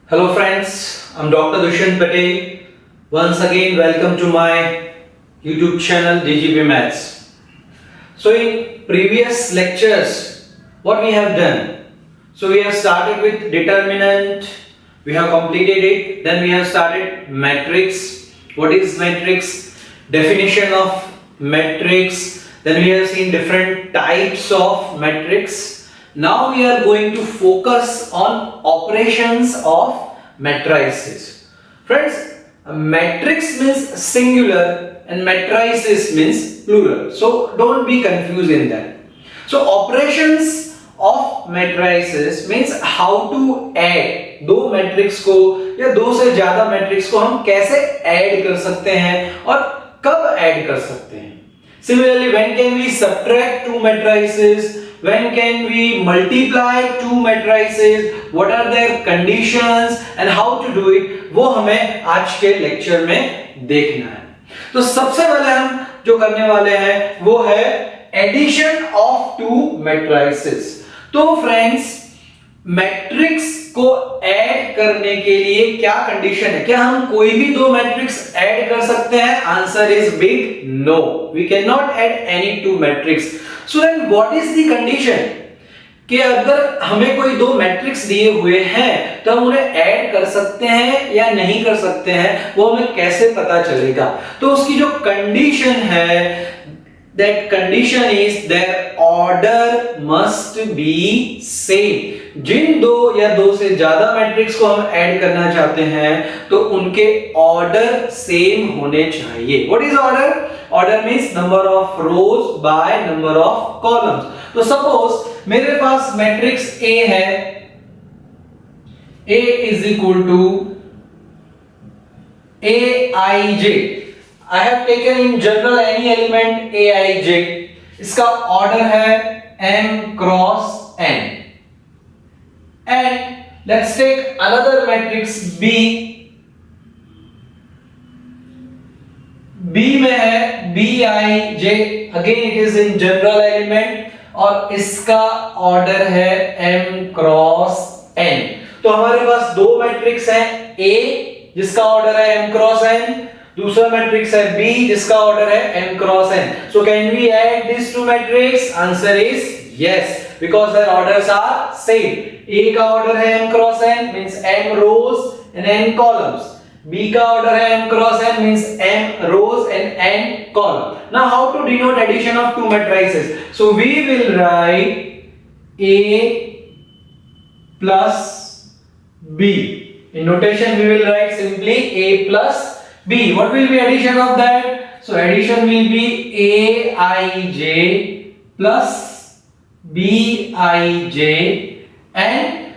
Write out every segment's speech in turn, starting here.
Hello friends, I'm Dr. Dushyant Patel. Once again, welcome to my YouTube channel DGP Maths. So in previous lectures, what we have done? So we have started with determinant, we have completed it, then we have started matrix. What is matrix? Definition of matrix. Then we have seen different types of matrix. Now we are going to focus on operations of matrices. Friends, a matrix means singular and matrices means plural. So don't be confused in that. So operations of matrices means how to add दो matrix को या दो से ज्यादा matrix को हम कैसे add कर सकते हैं और कब ऐड कर सकते हैं. Similarly, when can we subtract two matrices? When can we multiply two matrices? What are their conditions and how to do it? वो हमें आज के लेक्चर में देखना है. तो सबसे पहले हम जो करने वाले हैं वो है एडिशन ऑफ टू मैट्रिसेस. तो फ्रेंड्स, मैट्रिक्स को ऐड करने के लिए क्या कंडीशन है? क्या हम कोई भी दो मैट्रिक्स ऐड कर सकते हैं? Answer is big no. We can not add any to matrix. So then what is the condition? कि अगर हमें कोई दो मैट्रिक्स दिए हुए हैं तो हम उन्हें ऐड कर सकते हैं या नहीं कर सकते हैं, वो हमें कैसे पता चलेगा? तो उसकी जो कंडीशन है, that condition is their order must be same. जिन दो या दो से ज्यादा मैट्रिक्स को हम ऐड करना चाहते हैं तो उनके ऑर्डर सेम होने चाहिए. What is order? Order means number of rows by number of columns. तो सपोज मेरे पास मैट्रिक्स A है, A is equal to Aij. I have taken in general any element Aij. इसका ऑर्डर है m cross n. And let's take another matrix B. B में है Bij. Again it is in general element और इसका order है m cross n. तो हमारे पास दो मैट्रिक्स हैं, A जिसका ऑर्डर है m cross n, दूसरा मैट्रिक्स है B जिसका ऑर्डर है m cross n. So can we add these two matrix? Answer is yes, because their orders are same. A का ऑर्डर है m cross n means m rows and n columns. B का order है m cross n means m rows and n column. Now how to denote addition of two matrices? So we will write A plus B. In notation we will write simply A plus B. What will be addition of that? So addition will be Aij plus Bij and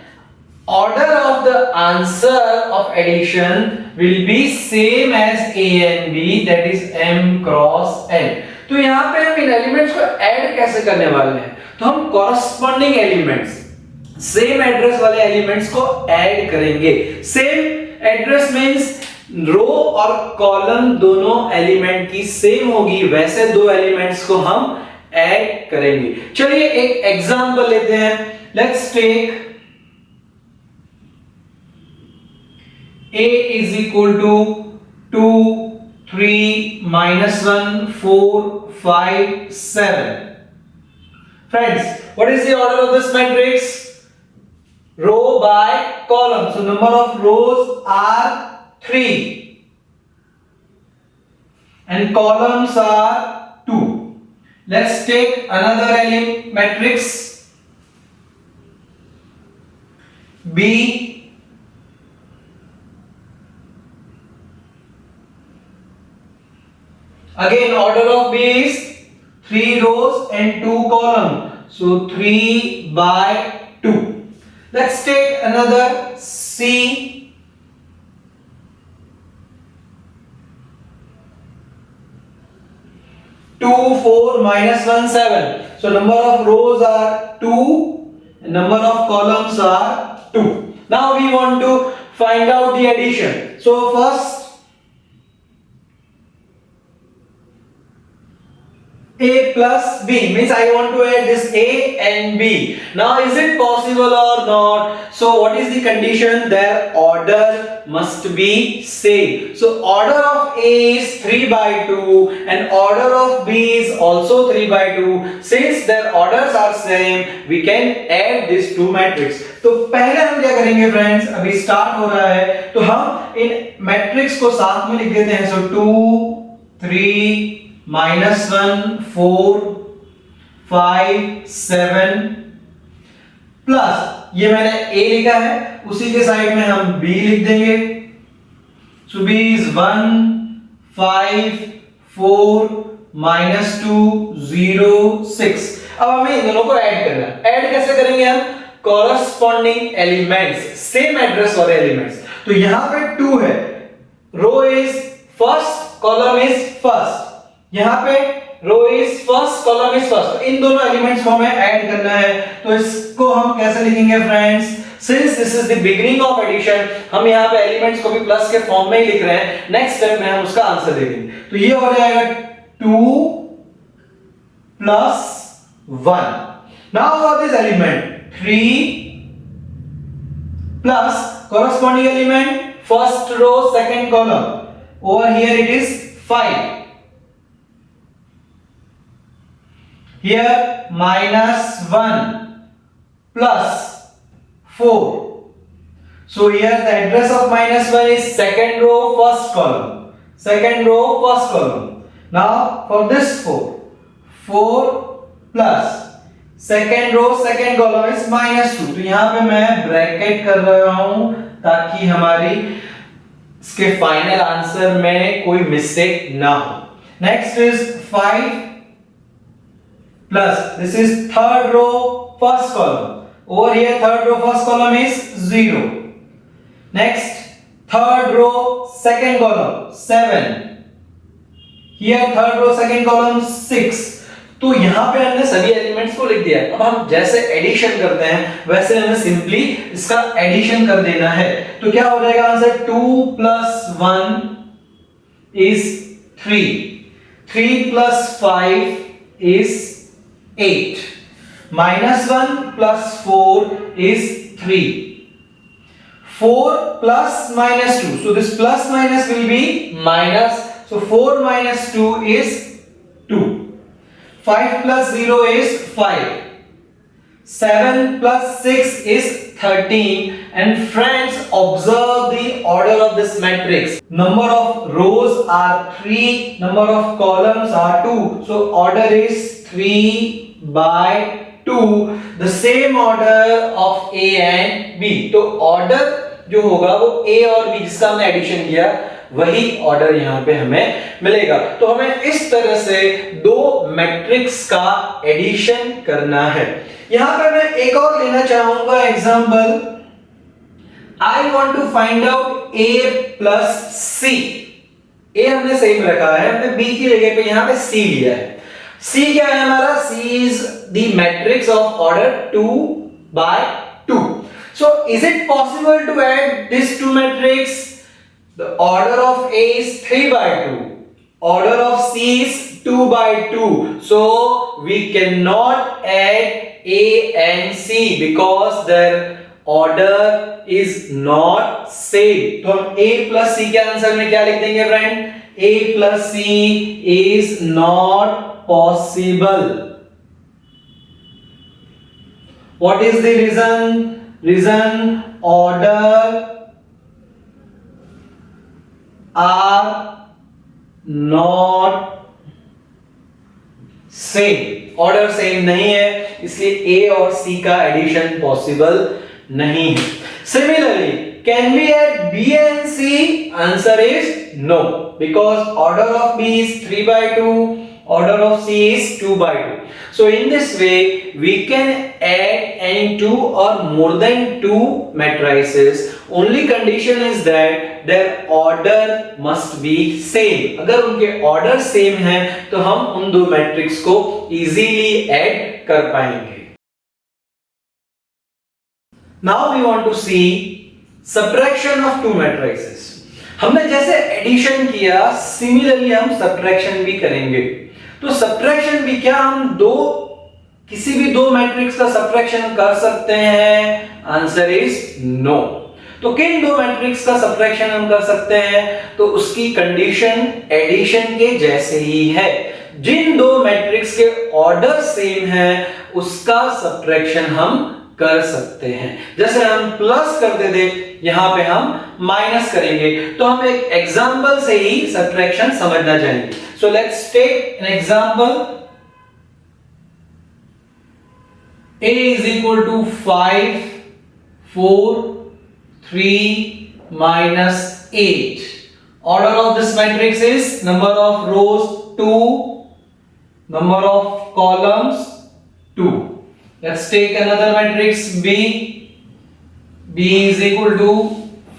order of the answer of addition will be same as A and B, that is m cross n. तो यहाँ पे हम इन elements को add कैसे करने वाले हैं? तो हम कॉरस्पॉन्डिंग एलिमेंट्स, सेम एड्रेस वाले एलिमेंट्स को ऐड करेंगे. सेम एड्रेस मींस रो और कॉलम दोनों एलिमेंट की सेम होगी, वैसे दो एलिमेंट्स को हम ऐड करेंगे. चलिए एक एग्जांपल लेते हैं. Let's take A is equal to 2 3 minus 1 4 5 7. Friends, what is the order of this matrix? Row by column. So number of rows are 3 and columns are 2. Let's take another element matrix B. Again order of B is 3 rows and 2 columns. So 3 by 2. Let's take another C. 2 4 minus 1 7. So number of rows are 2 and number of columns are 2. Now we want to find out the addition. So first A plus B means I want to add this A and B. Now is it possible or not? So what is the condition? Their order must be same. So order of A is 3 by 2 and order of B is also 3 by 2. Since their orders are same, we can add these two matrix. तो पहले हम क्या करेंगे friends, अभी start हो रहा है तो हम इन मैट्रिक्स को साथ में लिख देते हैं. सो 2 3 -1 4 5 7 प्लस ये मैंने A लिखा है, उसी के साइड में हम B लिख देंगे. सो B इज 1 5 4 -2 0 6. अब हमें इन दोनों को ऐड करना है. ऐड कैसे करेंगे हम? कॉरस्पॉन्डिंग एलिमेंट्स, सेम एड्रेस वाले एलिमेंट्स. तो यहां पे 2 है, row is first, column is first. यहां पे row is first, column is first. तो इन दोनों एलिमेंट्स को हमें ऐड करना है. तो इसको हम कैसे लिखेंगे friends? Since this is the beginning of addition, हम यहां पे एलिमेंट्स को भी प्लस के फॉर्म में ही लिख रहे हैं. नेक्स्ट स्टेप में हम उसका आंसर देंगे. तो ये हो जाएगा 2 plus 1. Now for this element 3 plus corresponding element first row second column. Over here it is 5. Here -1 plus 4. So here the address of -1 is second row first column. Second row first column. Now for this 4 plus second row second column is -2. तो यहां पे मैं bracket कर रहा हूं ताकि हमारी इसके फाइनल आंसर में कोई मिस्टेक ना हो. Next is 5 plus this is third row first column. Over here third row first column is 0. Next third row second column 7. Here third row second column 6. तो यहां पे हमने सभी एलिमेंट्स को लिख दिया. अब हम जैसे एडिशन करते हैं वैसे हमें सिंपली इसका एडिशन कर देना है. तो क्या हो जाएगा answer? 2 plus 1 is 3. 3 plus 5 is 8. -1 plus 4 is 3. 4 plus -2. So this plus minus will be minus. So 4 minus 2 is 2. 5 plus 0 is 5. 7 plus 6 is 13. And friends, observe the order of this matrix. Number of rows are 3. Number of columns are 2. So order is 3 by 2. The same order of A and B. तो order जो होगा वो A और B जिसका हमने addition किया वही order यहां पे हमें मिलेगा. तो हमें इस तरह से दो मैट्रिक्स का एडिशन करना है. यहां पे मैं एक और लेना चाहूंगा example. I want to find out A plus C. A हमने सेम रखा है, हमने B की जगह पे यहां पे C लिया है. C क्या है हमारा? C is the matrix of order 2 by 2. So is it possible to add these two matrix? The order of A is 3 by 2. Order of C is 2 by 2. So we cannot add A and C because their order is not same. तो हम A plus C के answer में क्या लिख देंगे friend? A plus C is not possible. What is the reason? Reason order are not same. Order same नहीं है इसलिए A और C का एडिशन पॉसिबल नहीं है. Similarly, can we add B and C? Answer is no because order of B is 3 by 2. Order of C is 2 by 2. So in this way we can add any two or more than two matrices. Only condition is that their order must be same. अगर उनके order same है तो हम उन दो matrix को easily add कर पाएंगे. Now we want to see subtraction of two matrices. हमने जैसे एडिशन किया सिमिलरली हम सब्ट्रैक्शन भी करेंगे. तो सब्ट्रैक्शन भी क्या हम किसी भी दो मैट्रिक्स का सब्ट्रैक्शन कर सकते हैं? Answer is no. तो किन दो मैट्रिक्स का सब्ट्रैक्शन हम कर सकते हैं? तो उसकी कंडीशन एडिशन के जैसे ही है। जिन दो मैट्रिक्स के ऑर्डर सेम है उसका सब्ट्रैक्शन हम कर सकते हैं। जैसे हम प्लस करते थे, यहां पे हम माइनस करेंगे, तो हम एक एग्जांपल से ही सब्ट्रैक्शन समझना चाहेंगे। So let's take an example. A is equal to 5, 4, 3 minus 8. Order of this matrix is number of rows 2, number of columns 2. Let's take another matrix B. B is equal to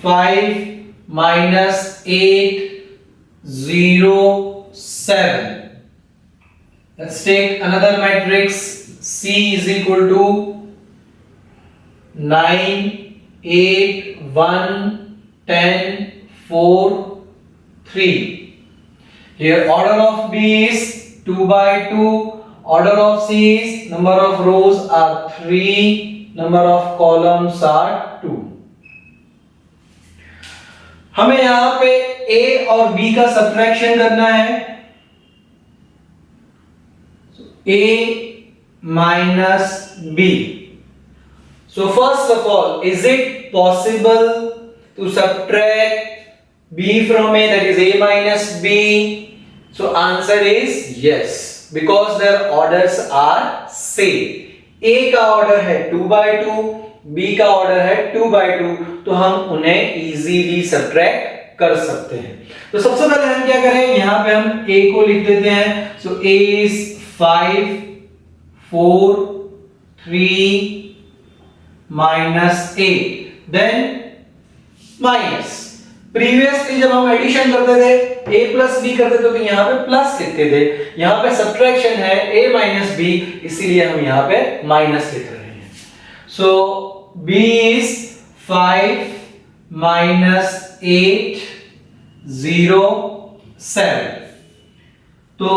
5 minus 8, 0, 7. Let's take another matrix. C is equal to 9, 8, 1, 10, 4, 3. Here order of B is 2 by 2. Order of C is number of rows are 3, number of columns are 2. हमें यहां पे A और B का subtraction करना है। A minus B. So first of all, is it possible to subtract B from A, that is A minus B? So answer is yes, because their orders are same. A का order है 2 by 2, B का order है 2 by 2, तो हम उन्हें easily subtract कर सकते हैं। तो सबसे पहले हम क्या करें, यहां पे हम A को लिख देते हैं। So A is 5, 4, 3 minus 8, then minus। Previously जब हम एडिशन करते थे A प्लस B करते थे तो यहाँ पे प्लस लिखते थे, यहाँ पे सब्ट्रैक्शन है A माइनस B, इसीलिए हम यहाँ पे माइनस लिख रहे हैं। सो B is 5 minus 8, 0, 7। तो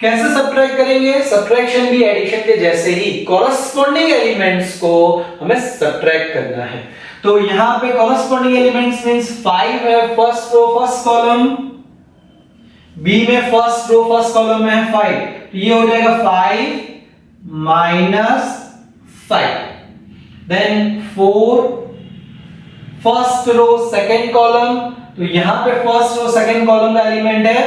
कैसे सब्ट्रैक्ट करेंगे? सब्ट्रैक्शन भी एडिशन के जैसे ही कॉरस्पॉन्डिंग एलिमेंट्स को हमें सब्ट्रैक्ट करना है। तो यहां पे कॉरस्पॉन्डिंग एलिमेंट्स मींस 5 है first row first column, B में फर्स्ट रो फर्स्ट कॉलम में है 5, तो ये हो जाएगा 5 minus 5। Then 4 first row second column, तो यहां पे फर्स्ट रो सेकंड कॉलम का एलिमेंट है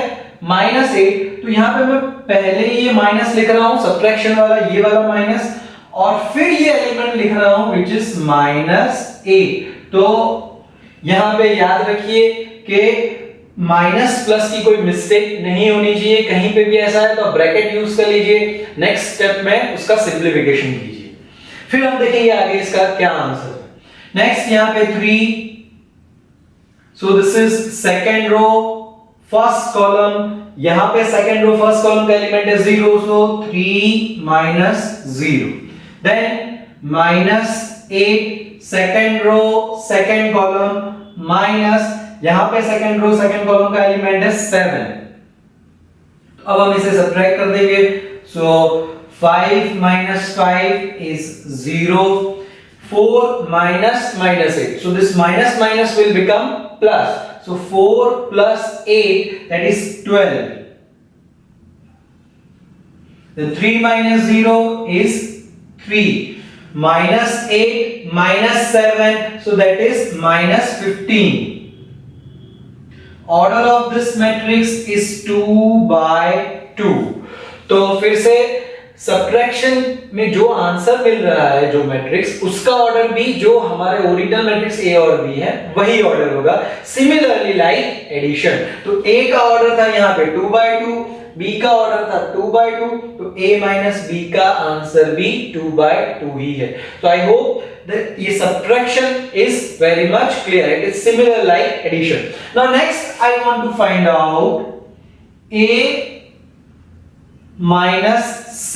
-8, तो यहां पे मैं पहले ये माइनस लिख रहा हूं, सब्ट्रैक्शन वाला ये वाला माइनस, और फिर ये एलिमेंट लिख रहा हूं व्हिच इज -8। तो यहां पे याद रखिए कि माइनस प्लस की कोई मिस्टेक नहीं होनी चाहिए, कहीं पे भी ऐसा है तो ब्रैकेट यूज कर लीजिए, नेक्स्ट स्टेप में उसका सिंपलीफिकेशन कीजिए, फिर हम देखेंगे आगे इसका क्या आंसर है। नेक्स्ट यहां पे 3, so this is second row first column, यहां पे सेकंड रो फर्स्ट कॉलम का एलिमेंट है 0, so 3 minus 0। Then -8 second row second column minus, यहां पे सेकंड रो सेकंड कॉलम का एलिमेंट है 7। अब हम इसे सब्ट्रैक्ट कर देंगे। सो 5 minus 5 is 0, 4 minus -8, so this minus will become plus, so 4 plus 8 that is 12, then 3 minus 0 is 3, -8 minus 7, so that is -15। Order of this matrix is 2 by 2। तो फिर से सब्ट्रैक्शन में जो आंसर मिल रहा है जो मैट्रिक्स, उसका ऑर्डर भी जो हमारे ओरिजिनल मैट्रिक्स A और B है वही ऑर्डर होगा। सिमिलरली लाइक एडिशन, तो A का ऑर्डर था यहाँ पे 2 by 2, B का ऑर्डर था 2 by 2, तो A minus B का आंसर भी 2 by 2 ही है। तो आई होप that ये subtraction is very much clear, it is similar like addition। Now next I want to find out A minus C।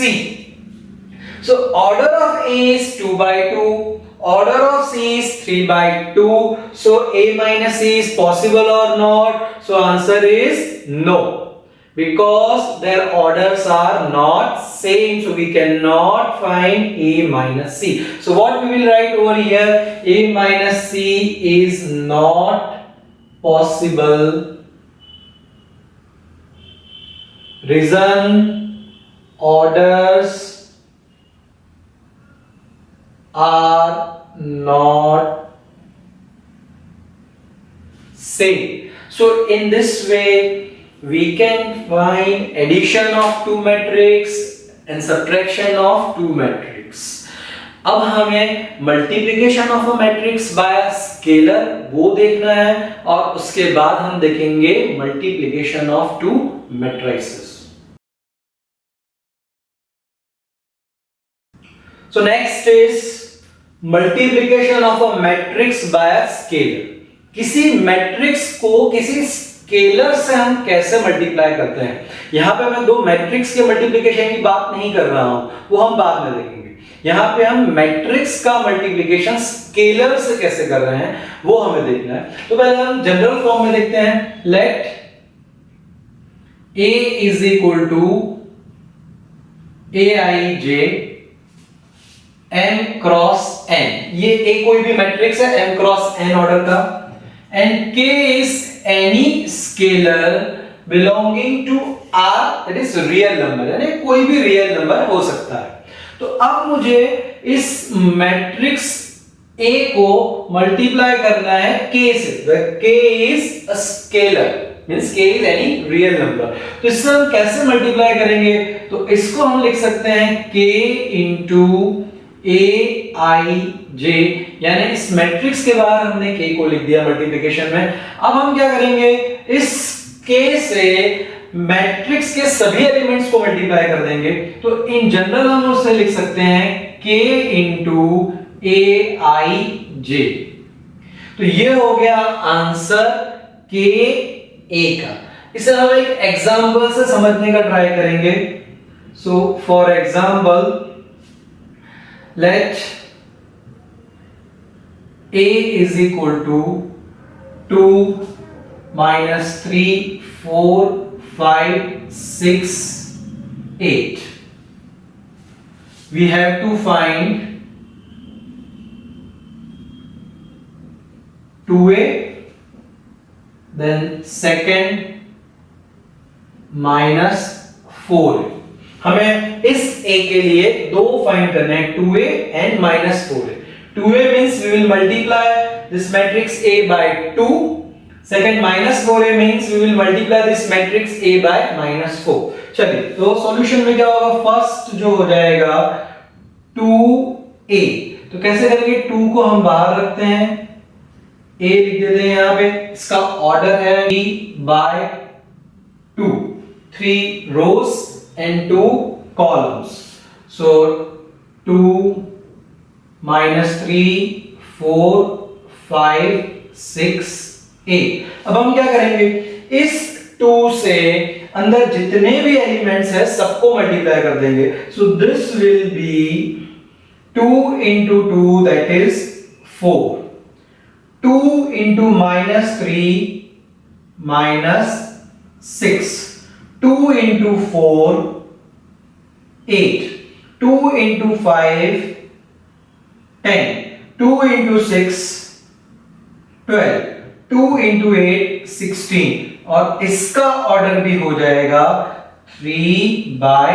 So order of A is 2 by 2, order of C is 3 by 2, so A minus C is possible or not? So answer is no, because their orders are not same, so we cannot find a minus c. So what we will write over here, a minus c is not possible. Reason, orders are not same. So in this way we can find addition of two matrix and subtraction of two matrix. अब हमें multiplication of a matrix bye scalar वो देखना है, और उसके बाद हम देखेंगे multiplication of to matrices. So next is multiplication of a matrix by a scalar. किसी मैट्रिक्स को किसी स्केलर से हम कैसे मल्टीप्लाई करते हैं. यहां पे मैं दो मैट्रिक्स के मल्टीप्लिकेशन की बात नहीं कर रहा हूं, वो हम बाद में देखेंगे. यहां पे हम मैट्रिक्स का मल्टीप्लिकेशन स्केलर से कैसे कर रहे हैं वो हमें देखना है. तो पहले हम जनरल फॉर्म में देखते हैं. Let a is equal to aij m cross n. ये a कोई भी मैट्रिक्स है m क्रॉस n ऑर्डर का, and k is any scalar belonging to R, that is real number, यानी कोई भी रियल नंबर हो सकता है. तो अब मुझे इस मैट्रिक्स A को मल्टीप्लाई करना है k से. k is a scalar means k is any real number. तो इससे हम कैसे मल्टीप्लाई करेंगे, तो इसको हम लिख सकते हैं k into aij, यानी इस मैट्रिक्स के बाहर हमने k को लिख दिया मल्टीप्लिकेशन में. अब हम क्या करेंगे, इस k से मैट्रिक्स के सभी एलिमेंट्स को मल्टीप्लाई कर देंगे. तो इन जनरल हम उससे लिख सकते हैं k into aij. तो ये हो गया आंसर k a का. इसे हम एक एग्जांपल से समझने का ट्राई करेंगे. So for example, let a is equal to 2 minus 3 4 5 6 8. We have to find 2a, then second minus 4. हमें इस a के लिए दो फाइंड करने हैं, 2a and minus 4a. 2a means we will multiply this matrix A by 2. Second minus 4a means we will multiply this matrix A by minus 4. चलिए, तो solution में क्या होगा, फर्स्ट जो हो जाएगा 2a. तो कैसे करेंगे, 2 को हम बाहर रखते हैं, a लिख देते हैं यहाँ पे. इसका ऑर्डर है b by 2, 3 rows and 2 columns. So 2 minus 3 4 5 6 8. अब हम क्या करेंगे, इस 2 से अंदर जितने भी एलिमेंट्स है सबको मल्टीप्लाई कर देंगे. So this will be 2 into 2, that is 4. 2 into minus 3 minus 6. 2 into 4 8. 2 into 5 10. 2 into 6 12. 2 into 8 16. और इसका ऑर्डर भी हो जाएगा 3 by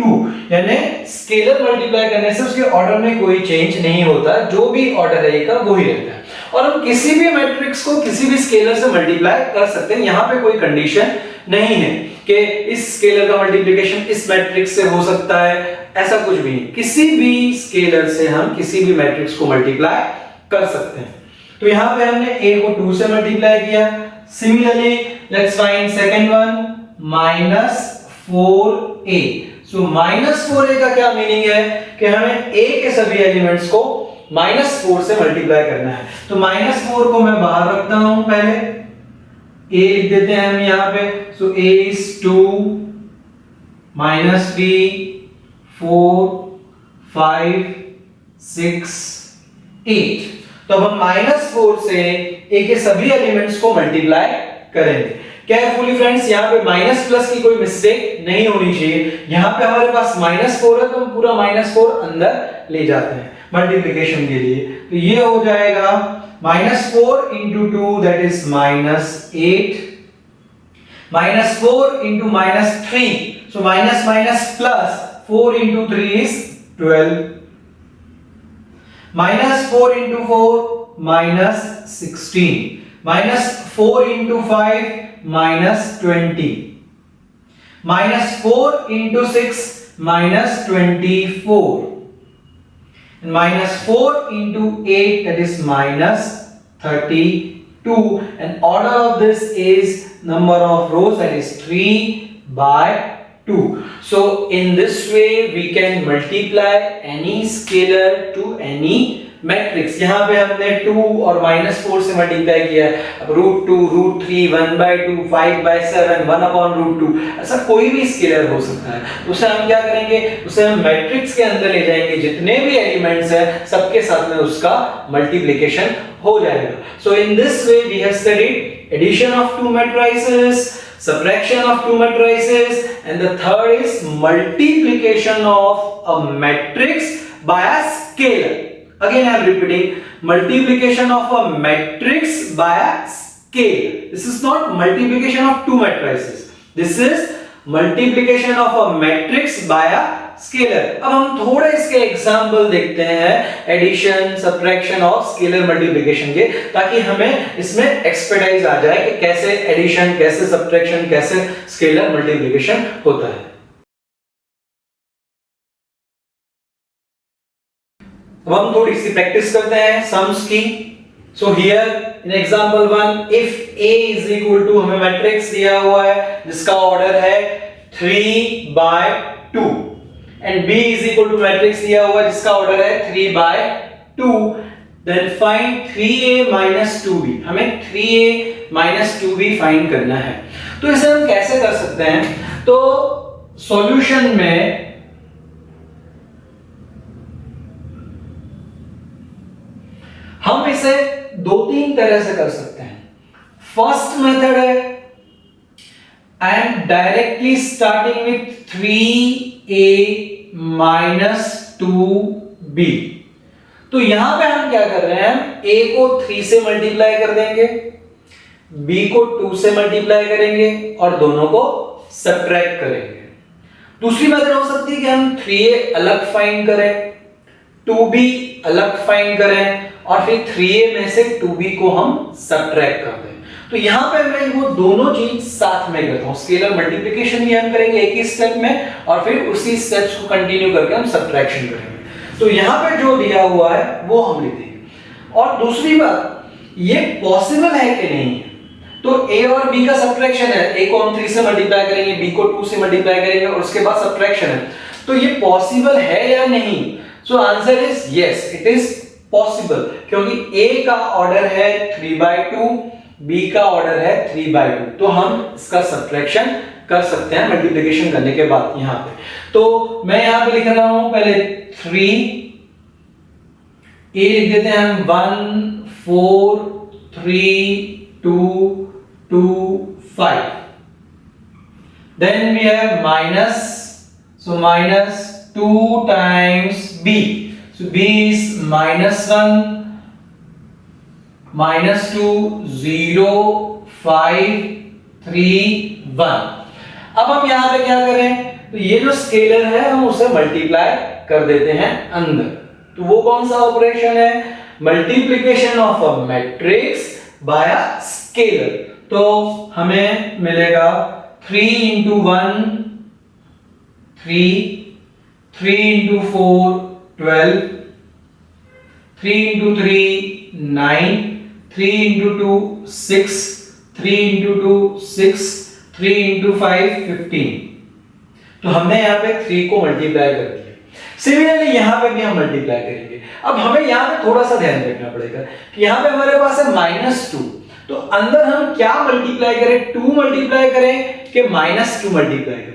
2. यानी स्केलर मल्टीप्लाई करने से उसके ऑर्डर में कोई चेंज नहीं होता, जो भी ऑर्डर है का वही रहता है. और हम किसी भी मैट्रिक्स को किसी भी स्केलर से मल्टीप्लाई कर सकते हैं. यहां पे कोई कंडीशन नहीं है कि इस स्केलर का मल्टीप्लिकेशन इस मैट्रिक्स से हो सकता है, ऐसा कुछ भी नहीं. किसी भी स्केलर से हम किसी भी मैट्रिक्स को मल्टीप्लाई कर सकते हैं. तो यहां पे हमने a को 2 से मल्टीप्लाई किया. Similarly let's find second one, -4a. So -4a का क्या मीनिंग है कि हमें a के सभी एलिमेंट्स को -4 से मल्टीप्लाई करना है. तो -4 को मैं बाहर रखता हूं, पहले a लिख देते हैं हम यहां पे. सो a is 2 -3 4 5 6 8. तो अब हम -4 से a के सभी एलिमेंट्स को मल्टीप्लाई करेंगे। केयरफुली फ्रेंड्स, यहाँ पे माइनस प्लस की कोई मिस्टेक नहीं होनी चाहिए। यहाँ पे हमारे पास -4 है तो हम पूरा -4 अंदर ले जाते हैं मल्टीप्लिकेशन के लिए। तो ये हो जाएगा -4 into 2 that is -8, -4 into -3, so minus minus plus 4 into 3 is 12, -4 into 4 -16, -4 into 5 -20, -4 into 6 -24, and -4 into 8 that is -32, and order of this is number of rows that is 3/2. So in this way we can multiply any scalar to any matrix. यहाँ पे हमने 2 और -4 से multiply किया है। अब √2, √3, 1/2, 5/7, 1/√2 ऐसा कोई भी स्केलर हो सकता है। उसे हम क्या करेंगे, उसे हम मैट्रिक्स के अंदर ले जाएंगे, जितने भी एलिमेंट्स हैं सबके साथ में उसका मल्टीप्लिकेशन हो जाएगा। So in this way we have studied addition of two matrices, subtraction of two matrices, and the third is multiplication of a matrix by a scalar. Again I am repeating, multiplication of a matrix by a scalar. This is not multiplication of two matrices. This is multiplication of a matrix by a scalar. अब हम थोड़े इसके example देखते हैं addition, subtraction और scalar multiplication के, ताकि हमें इसमें एक्सपर्टाइज आ जाए कि कैसे एडिशन, कैसे सब्ट्रैक्शन, कैसे स्केलर मल्टीप्लिकेशन होता है। अब हम थोड़ी सी प्रैक्टिस करते हैं सम्स की। So here in example 1, if a is equal to, हमें मैट्रिक्स दिया हुआ है जिसका ऑर्डर है 3/2, and b is equal to matrix दिया हुआ है जिसका ऑर्डर है 3/2, then find 3a minus 2b। हमें 3a minus 2b फाइंड करना है। तो इसे हम कैसे कर सकते हैं, तो सॉल्यूशन में हम इसे 2-3 तरह से कर सकते हैं। फर्स्ट मेथड है I am directly starting with 3a minus 2b। तो यहां पे हम क्या कर रहे हैं, हम a को 3 से मल्टीप्लाई कर देंगे, b को 2 से मल्टीप्लाई करेंगे और दोनों को सब्ट्रैक्ट करेंगे। दूसरी मेथड हो सकती है कि हम 3a अलग फाइंड करें, 2b अलग फाइंड करें और फिर 3a में से 2b को हम सब्ट्रैक्ट कर दें। तो यहां पे मैं वो दोनों चीज साथ में करता हूं, स्केलर मल्टीप्लिकेशन भी हम करेंगे एक ही स्टेप में और फिर उसी स्टेप्स को कंटिन्यू करके हम सब्ट्रैक्शन करेंगे। तो यहां पे जो दिया हुआ है वो हम लिखेंगे। और दूसरी बात, ये पॉसिबल है कि नहीं है, तो a और b का सब्ट्रैक्शन है, a को हम 3 से मल्टीप्लाई करेंगे, b को 2 से मल्टीप्लाई करेंगे और उसके बाद सब्ट्रैक्शन है, तो ये पॉसिबल है या नहीं। So answer is yes, it is possible, क्योंकि a का ऑर्डर है 3/2, b का ऑर्डर है 3/2, तो हम इसका सब्ट्रैक्शन कर सकते हैं मल्टीप्लिकेशन करने के बाद। यहां पे तो मैं यहां पे लिख रहा हूं, पहले 3 a लिख देते हैं हम, 1 4 3 2 2 5, then we have minus, so minus 2 times b, so b is -1 -2 0 5 3 1। अब हम यहां पे क्या करें, तो ये जो स्केलर है हम उसे मल्टीप्लाई कर देते हैं अंदर। तो वो कौन सा ऑपरेशन है, multiplication of a matrix bye a scalar. तो हमें मिलेगा 3 into 1 3, 3 into 4 12, 3 into 3 9, 3 into 2 6, 3 into 2 6, 3 into 5 15। तो हमने यहाँ पे 3 को मल्टीप्लाई कर दिया। सिमिलरली यहाँ पे भी हम मल्टीप्लाई करेंगे। अब हमें यहाँ पे थोड़ा सा ध्यान रखना पड़ेगा कि यहाँ पे हमारे पास है -2, तो अंदर हम क्या मल्टीप्लाई करें, 2 मल्टीप्लाई करें कि -2 मल्टीप्लाई करें।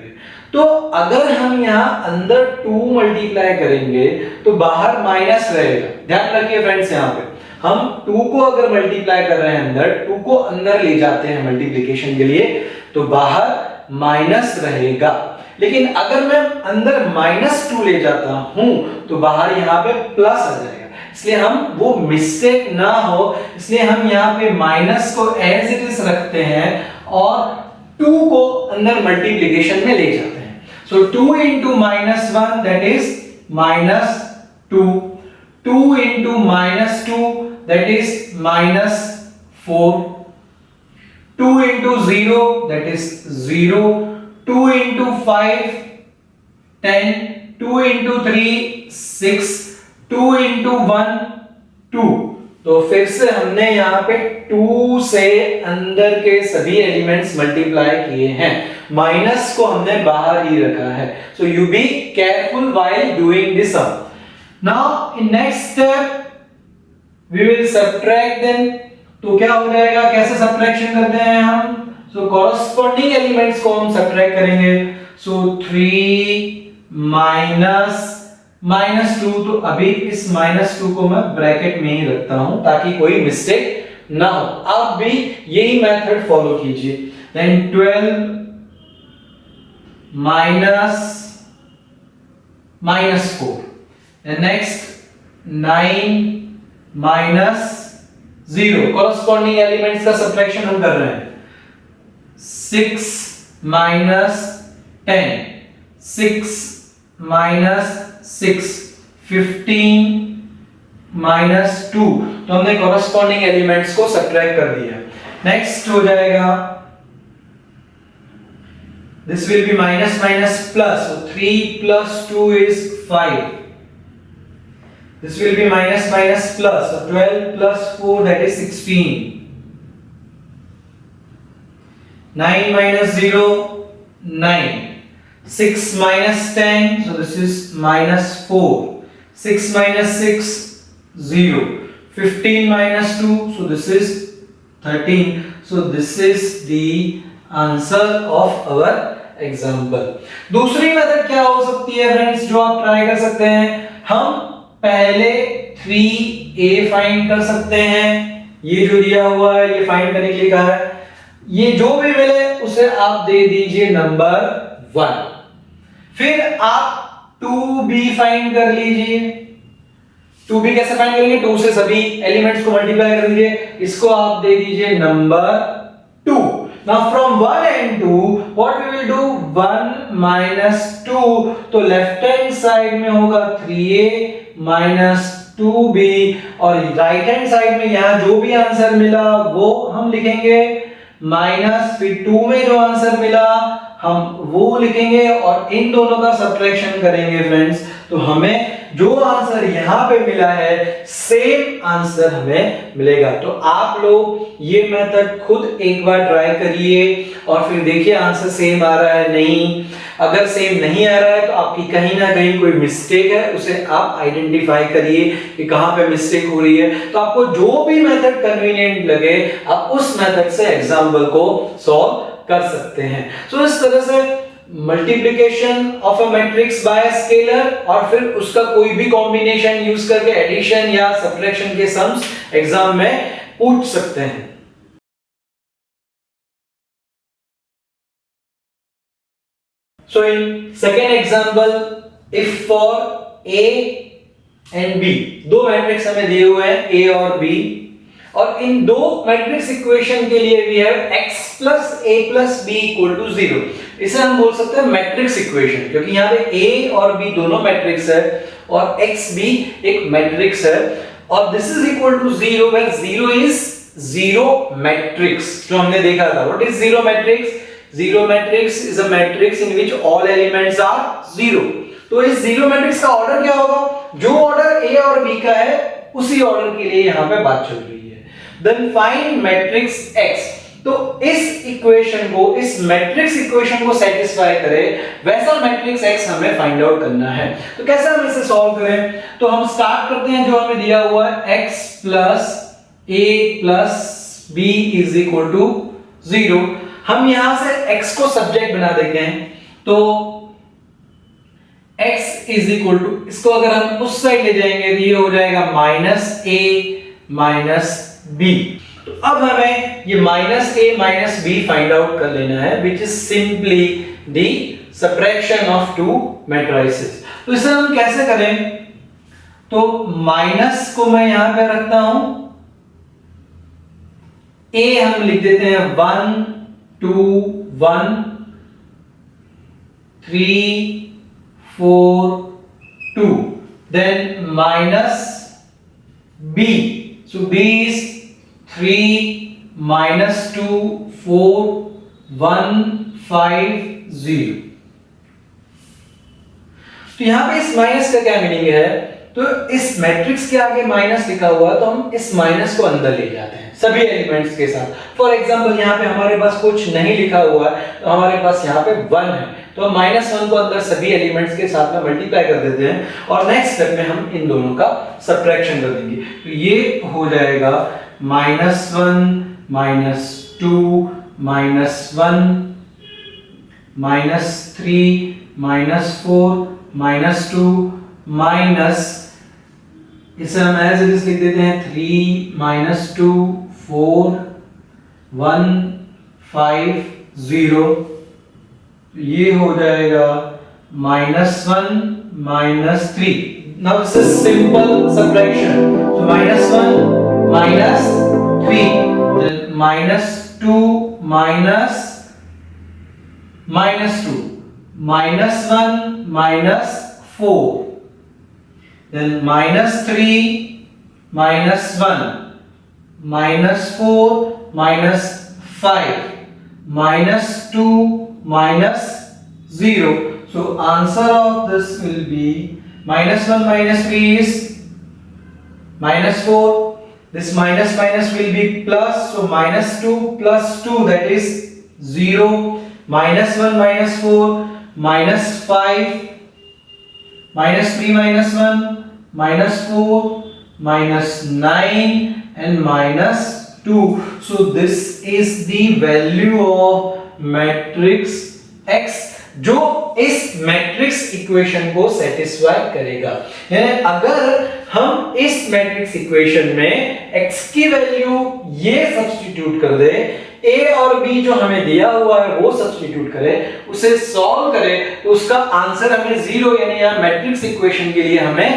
तो अगर हम यहाँ अंदर 2 मल्टीप्लाई करेंगे तो बाहर माइनस रहेगा, ध्यान रखिए फ्रेंड्स। यहाँ पे हम 2 को अगर मल्टीप्लाई कर रहे हैं अंदर, 2 को अंदर ले जाते हैं मल्टीप्लिकेशन के लिए, तो बाहर माइनस रहेगा। लेकिन अगर मैं अंदर -2 ले जाता हूं तो बाहर यहाँ पे प्लस आ जाएगा। इसलिए हम वो मिस्टेक ना हो, इसलिए हम यहाँ पे माइनस को एज इट इज रखते हैं और 2 को अंदर मल्टीप्लिकेशन में ले जाते हैं। सो 2 into -1 that is -2, 2 into -2 that is -4, 2 into 0 that is 0, 2 into 5 10, 2 into 3 6, 2 into 1 2। तो फिर से हमने यहाँ पे 2 से अंदर के सभी एलिमेंट्स मल्टीप्लाई किए हैं, माइनस को हमने बाहर ही रखा है। So you be careful while doing this sum. Now in next step we will subtract them. तो क्या हो जाएगा, कैसे सब्ट्रैक्शन करते हैं हम? सो कॉरस्पॉन्डिंग एलिमेंट्स को हम सब्ट्रैक्ट करेंगे। सो 3 -2, तो अभी इस -2 को मैं ब्रैकेट में ही रखता हूं ताकि कोई मिस्टेक ना हो। आप भी यही मेथड फॉलो कीजिए। Then 12 -4, and next 9 -0, corresponding elements का सब्ट्रैक्शन हम कर रहे हैं। 6 -10, 6 -6, 15 -2, तो हमने कॉरस्पॉन्डिंग एलिमेंट्स को सब्ट्रैक्ट कर दिया। नेक्स्ट हो जाएगा, this will be minus minus plus, so 3 plus 2 is 5. This will be minus minus plus, so 12 plus 4 that is 16. 9 minus 0 9, 6 minus 10, so this is minus 4, 6 minus 6 0, 15 minus 2, so this is 13. So this is the answer of our example. दूसरी method क्या हो सकती है friends, जो आप try कर सकते हैं? हम पहले 3a फाइंड कर सकते हैं। ये जो दिया हुआ है ये फाइंड करने के लिए कहा है, ये जो भी मिले उसे आप दे दीजिए नंबर 1। फिर आप 2b फाइंड कर लीजिए। 2b कैसे फाइंड करेंगे? 2 से सभी एलिमेंट्स को मल्टीप्लाई कर दीजिए, इसको आप दे दीजिए number 2। Now from 1 and 2 what we will do? 1 minus 2, तो लेफ्ट हैंड साइड में होगा 3a minus 2b, और राइट हैंड साइड में यहां जो भी आंसर मिला वो हम लिखेंगे माइनस, फिर 2 में जो आंसर मिला हम वो लिखेंगे और इन दोनों का सब्ट्रैक्शन करेंगे फ्रेंड्स। तो हमें जो आंसर यहां पे मिला है सेम आंसर हमें मिलेगा। तो आप लोग ये मेथड खुद एक बार ट्राई करिए और फिर देखिए आंसर सेम आ रहा है नहीं। अगर सेम नहीं आ रहा है तो आपकी कहीं ना कहीं कोई मिस्टेक है, उसे आप आइडेंटिफाई करिए कि कहां पे मिस्टेक हो रही है। तो आपको जो भी मेथड कन्वीनियंट लगे आप उस मेथड से एग्जाम्पल को सॉल्व कर सकते हैं। सो इस तरह से multiplication of a matrix bye scalar और फिर उसका कोई भी कॉम्बिनेशन यूज करके एडिशन या सब्ट्रैक्शन के सम्स एग्जाम में पूछ सकते हैं। So in second example, if for A and B, दो मैट्रिक्स हमें दिए हुए हैं A और B, और इन दो मैट्रिक्स इक्वेशन के लिए we have x plus a plus b equal to 0। इसे हम बोल सकते हैं मैट्रिक्स इक्वेशन, क्योंकि यहाँ पे A और B दोनों मैट्रिक्स है और x b एक मैट्रिक्स है, और this is equal to 0 where 0 is zero matrix जो हमने देखा था। What is zero matrix? Zero matrix is a matrix in which all elements are zero। तो इस जीरो मैट्रिक्स का ऑर्डर क्या होगा? जो ऑर्डर A और B का है उसी ऑर्डर के लिए यहाँ पे बात चल रही है। Then find matrix X। तो इस इक्वेशन को, इस मैट्रिक्स इक्वेशन को सेटिस्फाई करे वैसा मैट्रिक्स X हमें फाइंड आउट करना है। तो कैसे हम इसे सॉल्व करें? तो हम स्टार्ट करते हैं जो हमें दिया हुआ है x plus a plus b is equal to 0। हम यहां से x को सब्जेक्ट बना देते हैं, तो x is equal to, इसको अगर हम उस साइड ले जाएंगे तो ये हो जाएगा माइनस a माइनस बी। तो अब हमें ये माइनस ए माइनस बी फाइंड आउट कर लेना है, which is simply the subtraction of to matrices. तो इसे हम कैसे करें? तो माइनस को मैं यहां पे रखता हूं, ए हम लिख देते हैं 1 2 1 3 4 2, then minus b, so b is 3 minus 2 4 1 5 0। तो यहां पे इस माइनस का क्या मीनिंग है? तो इस मैट्रिक्स के आगे माइनस लिखा हुआ है, तो हम इस माइनस को अंदर ले जाते हैं सभी एलिमेंट्स के साथ। फॉर एग्जांपल यहाँ पे हमारे पास कुछ नहीं लिखा हुआ है, तो हमारे पास यहाँ पे 1 है, तो हम -1 को अंदर सभी एलिमेंट्स के साथ में मल्टीप्लाई कर देते हैं और नेक्स्ट स्टेप में हम इन दोनों का सब्ट्रैक्शन कर देंगे। तो ये हो जाएगा -1 -2 -1 -3 -4 -2 माइनस, इसे हम एज इट इज लिख देते हैं 3 -2 4 1 5 0। ये हो जाएगा -1 -3। Now this is simple subtraction. So -1 -3, then -2 -2, -1 -4, then -3 -1 -4 -5 -2 -0। So answer of this will be -1 -3 is -4. This minus will be plus, so -2 plus 2, that is 0. -1 -4 -5 -3 -1 -4 -9 and -2. So this is the value of matrix X जो इस matrix equation को satisfy करेगा। यानी अगर हम इस matrix equation में x की वैल्यू ये सब्स्टिट्यूट कर दे, a और b जो हमें दिया हुआ है वो सब्स्टिट्यूट करें, उसे सॉल्व करें, तो उसका आंसर हमें 0, यानी यहां मैट्रिक्स इक्वेशन के लिए हमें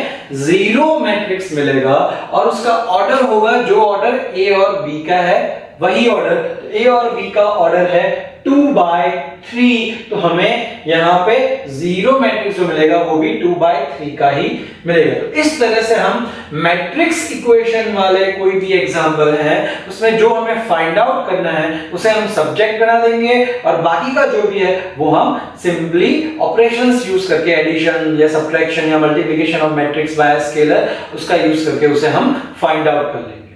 0 मैट्रिक्स मिलेगा और उसका ऑर्डर होगा जो ऑर्डर a और b का है वही ऑर्डर। तो a और b का ऑर्डर है 2/3, तो हमें यहाँ पे 0 मैट्रिक्स जो मिलेगा वो भी 2/3 का ही मिलेगा। तो इस तरह से हम मैट्रिक्स इक्वेशन वाले कोई भी एग्जांपल है उसमें जो हमें फाइंड आउट करना है उसे हम सब्जेक्ट बना देंगे और बाकी का जो भी है वो हम सिंपली ऑपरेशंस यूज करके, एडिशन या सब्ट्रैक्शन या multiplication of matrix bye scalar, उसका यूज करके उसे हम फाइंड आउट कर लेंगे।